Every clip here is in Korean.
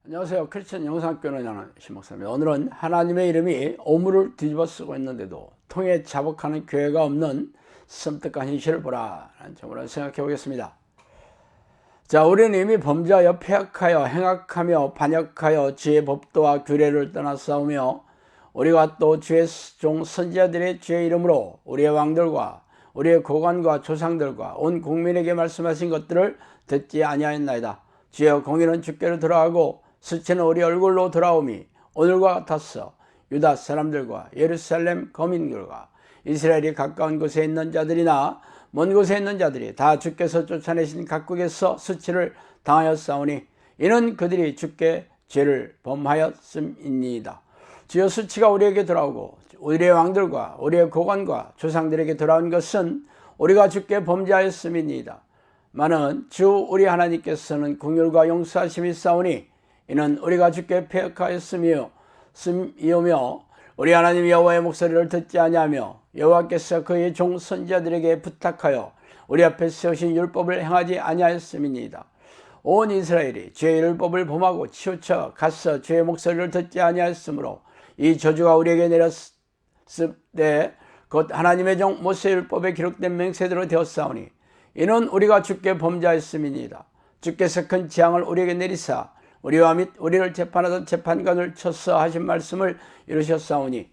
안녕하세요. 크리스천 영상교회 나는 신목사입니다. 오늘은 하나님의 이름이 오물을 뒤집어 쓰고 있는데도 통에 자복하는 교회가 없는 섬뜩한 현실을 보라 라는 점으로 생각해 보겠습니다. 자, 우리는 이미 범죄하여 폐악하여 행악하며 반역하여 주의 법도와 규례를 떠나 싸우며 우리가 또 주의 종 선지자들의 주의 이름으로 우리의 왕들과 우리의 고관과 조상들과 온 국민에게 말씀하신 것들을 듣지 아니하였나이다. 주여, 공의는 주께로 돌아가고 수치는 우리 얼굴로 돌아오미 오늘과 같았어. 유다 사람들과 예루살렘 거민들과 이스라엘이 가까운 곳에 있는 자들이나 먼 곳에 있는 자들이 다 주께서 쫓아내신 각국에서 수치를 당하였사오니 이는 그들이 주께 죄를 범하였음이니이다. 주여, 수치가 우리에게 돌아오고 우리의 왕들과 우리의 고관과 조상들에게 돌아온 것은 우리가 주께 범죄하였음이니이다. 많은 주 우리 하나님께서는 긍휼과 용서하심이 있사오니 이는 우리가 주께 패역하였으며 우리 하나님 여호와의 목소리를 듣지 아니하며 여호와께서 그의 종 선지자들에게 부탁하여 우리 앞에 세우신 율법을 행하지 아니하였음이니이다. 온 이스라엘이 주의 율법을 범하고 치우쳐 가서 주의 목소리를 듣지 아니하였으므로 이 저주가 우리에게 내렸을 때 곧 하나님의 종 모세의 율법에 기록된 맹세대로 되었사오니 이는 우리가 주께 범죄하였음이니이다. 주께서 큰 재앙을 우리에게 내리사 우리와 및 우리를 재판하던 재판관을 쳐서 하신 말씀을 이루셨사오니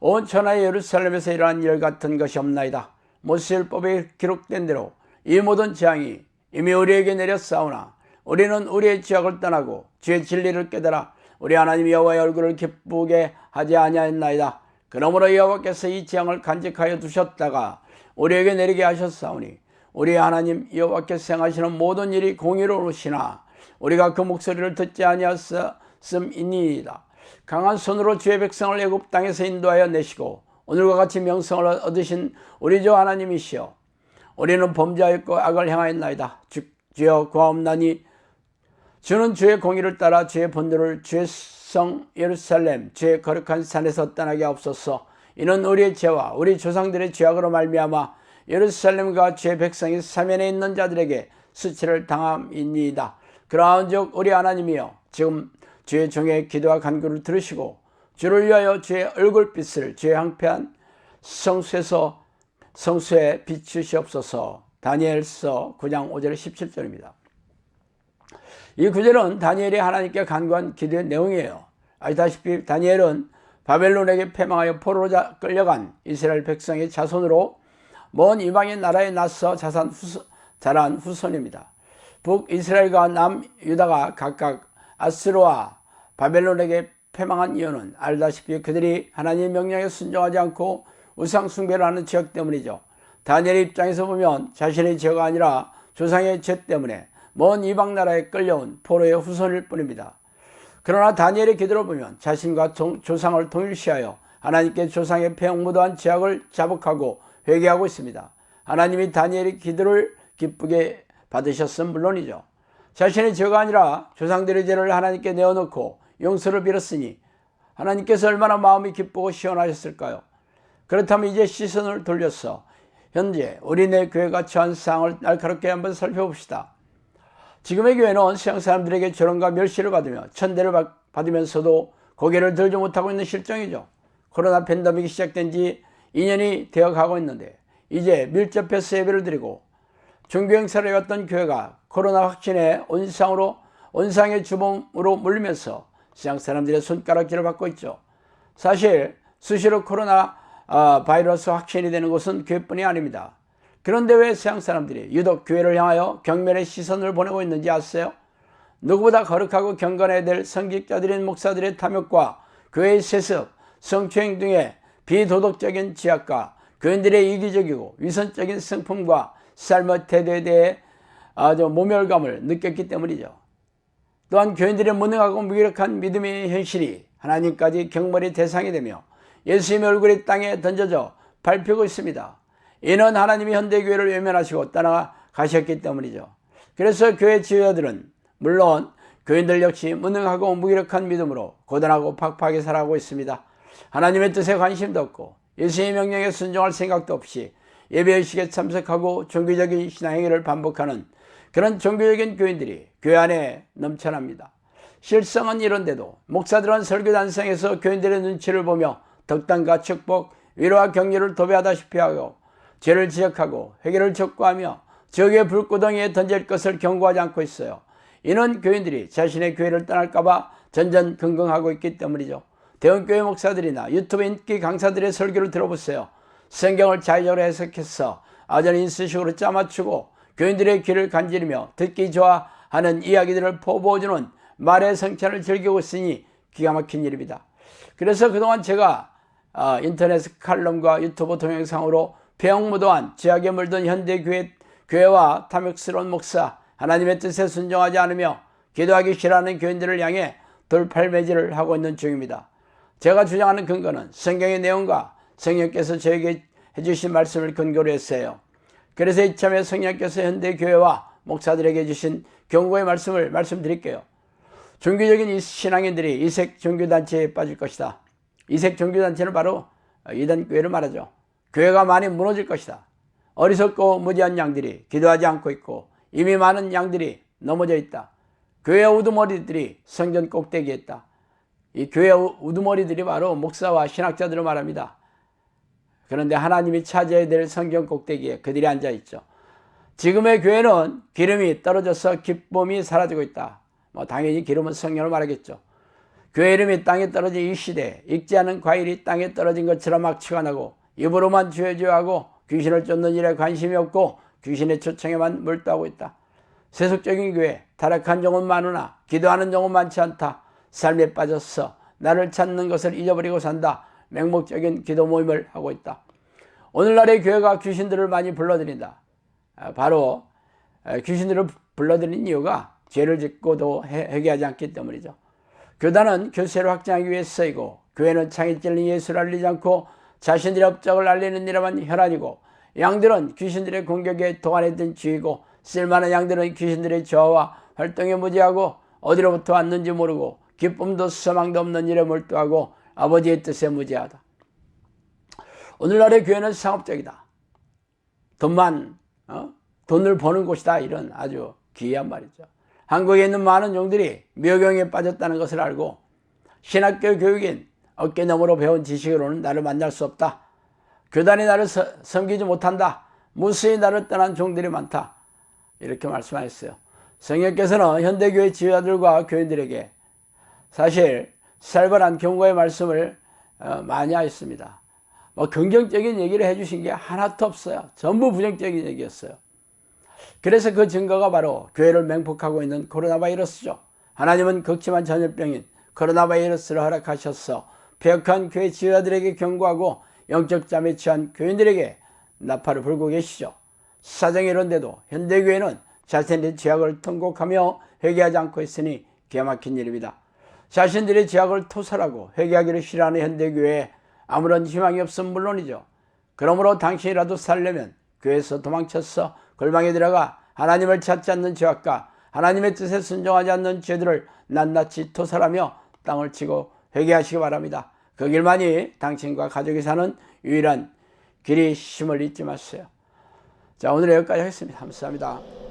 온 천하의 예루살렘에서 일어난 일 같은 것이 없나이다. 모세율법에 기록된 대로 이 모든 재앙이 이미 우리에게 내렸사오나 우리는 우리의 죄악을 떠나고 주의 진리를 깨달아 우리 하나님 여호와의 얼굴을 기쁘게 하지 아니하였나이다. 그러므로 여호와께서 이 재앙을 간직하여 두셨다가 우리에게 내리게 하셨사오니 우리 하나님 여호와께서 행하시는 모든 일이 공의로우시나 우리가 그 목소리를 듣지 아니하였음이니이다. 강한 손으로 주의 백성을 애굽 땅에서 인도하여 내시고 오늘과 같이 명성을 얻으신 우리 주 하나님이시여, 우리는 범죄하였고 악을 행하였나이다. 주여, 구하옵나니 주는 주의 공의를 따라 주의 본도를 주의 성 예루살렘 주의 거룩한 산에서 떠나게 하옵소서. 이는 우리의 죄와 우리 조상들의 죄악으로 말미암아 예루살렘과 주의 백성이 사면에 있는 자들에게 수치를 당함이니이다. 그러한즉 우리 하나님이여, 지금 주의 종의 기도와 간구를 들으시고 주를 위하여 주의 얼굴빛을 주의 황폐한 성수에 비추시옵소서. 다니엘서 9장 5절 17절입니다. 이 구절은 다니엘이 하나님께 간구한 기도의 내용이에요. 아시다시피 다니엘은 바벨론에게 패망하여 포로로 끌려간 이스라엘 백성의 자손으로 먼 이방의 나라에 나서 자란 후손입니다. 북이스라엘과 남유다가 각각 아스로와 바벨론에게 패망한 이유는 알다시피 그들이 하나님의 명령에 순종하지 않고 우상 숭배를 하는 죄악 때문이죠. 다니엘의 입장에서 보면 자신의 죄가 아니라 조상의 죄 때문에 먼 이방 나라에 끌려온 포로의 후손일 뿐입니다. 그러나 다니엘의 기도를 보면 자신과 조상을 동일시하여 하나님께 조상의 패역무도한 죄악을 자복하고 회개하고 있습니다. 하나님이 다니엘의 기도를 기쁘게 받으셨음 물론이죠. 자신의 죄가 아니라 조상들의 죄를 하나님께 내어놓고 용서를 빌었으니 하나님께서 얼마나 마음이 기쁘고 시원하셨을까요? 그렇다면 이제 시선을 돌려서 현재 우리네 교회가 처한 상황을 날카롭게 한번 살펴봅시다. 지금의 교회는 세상 사람들에게 조롱과 멸시를 받으며 천대를 받으면서도 고개를 들지 못하고 있는 실정이죠. 코로나 팬데믹이 시작된 지 2년이 되어가고 있는데 이제 밀접해서 예배를 드리고 종교 행사를 해왔던 교회가 코로나 확진에 온 세상으로 온상의 주범으로 물리면서 세상 사람들의 손가락질을 받고 있죠. 사실 수시로 코로나 바이러스 확진이 되는 곳은 교회뿐이 아닙니다. 그런데 왜 세상 사람들이 유독 교회를 향하여 경멸의 시선을 보내고 있는지 아세요? 누구보다 거룩하고 경건해야 될 성직자들인 목사들의 탐욕과 교회의 세습, 성추행 등의 비도덕적인 지약과 교인들의 이기적이고 위선적인 성품과 삶의 태도에 대해 아주 모멸감을 느꼈기 때문이죠. 또한 교인들의 무능하고 무기력한 믿음의 현실이 하나님까지 경멸의 대상이 되며 예수님의 얼굴이 땅에 던져져 밟히고 있습니다. 이는 하나님이 현대교회를 외면하시고 떠나가셨기 때문이죠. 그래서 교회 지도자들은 물론 교인들 역시 무능하고 무기력한 믿음으로 고단하고 팍팍하게 살아가고 있습니다. 하나님의 뜻에 관심도 없고 예수님의 명령에 순종할 생각도 없이 예배의식에 참석하고 종교적인 신앙행위를 반복하는 그런 종교적인 교인들이 교회 안에 넘쳐납니다. 실상은 이런데도 목사들은 설교 단상에서 교인들의 눈치를 보며 덕담과 축복, 위로와 격려를 도배하다시피 하고 죄를 지적하고 회개를 촉구하며 지옥의 불구덩이에 던질 것을 경고하지 않고 있어요. 이는 교인들이 자신의 교회를 떠날까봐 전전긍긍하고 있기 때문이죠. 대형교회 목사들이나 유튜브 인기 강사들의 설교를 들어보세요. 성경을 자의적으로 해석해서 아전 인수식으로 짜맞추고 교인들의 귀를 간지르며 듣기 좋아하는 이야기들을 포부어주는 말의 성찬을 즐기고 있으니 기가 막힌 일입니다. 그래서 그동안 제가 인터넷 칼럼과 유튜브 동영상으로 배영무도한 죄악에 물든 현대교회와 탐욕스러운 목사, 하나님의 뜻에 순종하지 않으며 기도하기 싫어하는 교인들을 향해 돌팔매질을 하고 있는 중입니다. 제가 주장하는 근거는 성경의 내용과 성령께서 저에게 해주신 말씀을 근거로 했어요. 그래서 이참에 성령께서 현대교회와 목사들에게 주신 경고의 말씀을 말씀드릴게요. 종교적인 신앙인들이 이색 종교단체에 빠질 것이다. 이색 종교단체는 바로 이단교회를 말하죠. 교회가 많이 무너질 것이다. 어리석고 무지한 양들이 기도하지 않고 있고 이미 많은 양들이 넘어져 있다. 교회 우두머리들이 성전 꼭대기에 있다. 이 교회 우두머리들이 바로 목사와 신학자들을 말합니다. 그런데 하나님이 차지해야 될 성경 꼭대기에 그들이 앉아있죠. 지금의 교회는 기름이 떨어져서 기쁨이 사라지고 있다. 당연히 기름은 성령을 말하겠죠. 교회 이름이 땅에 떨어진 이 시대에 익지 않은 과일이 땅에 떨어진 것처럼 악취가 나고 입으로만 주여주여하고 귀신을 쫓는 일에 관심이 없고 귀신의 초청에만 몰두하고 있다. 세속적인 교회, 타락한 종은 많으나 기도하는 종은 많지 않다. 삶에 빠져서 나를 찾는 것을 잊어버리고 산다. 맹목적인 기도 모임을 하고 있다. 오늘날의 교회가 귀신들을 많이 불러들인다. 바로 귀신들을 불러들인 이유가 죄를 짓고도 회개하지 않기 때문이죠. 교단은 교세를 확장하기 위해 쓰이고 교회는 창에 찔린 예수를 알리지 않고 자신들의 업적을 알리는 일에만 혈안이고 양들은 귀신들의 공격에 도안에 쥐이고 쓸만한 양들은 귀신들의 저하와 활동에 무지하고 어디로부터 왔는지 모르고 기쁨도 소망도 없는 일에 몰두하고 아버지의 뜻에 무지하다. 오늘날의 교회는 상업적이다. 돈을 버는 곳이다. 이런 아주 기이한 말이죠. 한국에 있는 많은 종들이 묘경에 빠졌다는 것을 알고 신학교 교육인 어깨너머로 배운 지식으로는 나를 만날 수 없다. 교단이 나를 섬기지 못한다. 무수히 나를 떠난 종들이 많다. 이렇게 말씀하셨어요. 성령께서는 현대교회 지도자들과 교인들에게 사실 살벌한 경고의 말씀을 많이 하셨습니다. 긍정적인 얘기를 해주신 게 하나도 없어요. 전부 부정적인 얘기였어요. 그래서 그 증거가 바로 교회를 맹폭하고 있는 코로나 바이러스죠. 하나님은 극심한 전염병인 코로나 바이러스를 허락하셔서 폐역한 교회 지도자들에게 경고하고 영적 잠에 취한 교인들에게 나팔을 불고 계시죠. 사정이 이런데도 현대교회는 자신의 죄악을 통곡하며 회개하지 않고 있으니 기가 막힌 일입니다. 자신들의 죄악을 토설하고 회개하기를 싫어하는 현대교회에 아무런 희망이 없음 물론이죠. 그러므로 당신이라도 살려면 교회에서 도망쳐서 골방에 들어가 하나님을 찾지 않는 죄악과 하나님의 뜻에 순종하지 않는 죄들을 낱낱이 토설하며 땅을 치고 회개하시기 바랍니다. 그 길만이 당신과 가족이 사는 유일한 길이 심을 잊지 마세요. 자, 오늘 여기까지 하겠습니다. 감사합니다.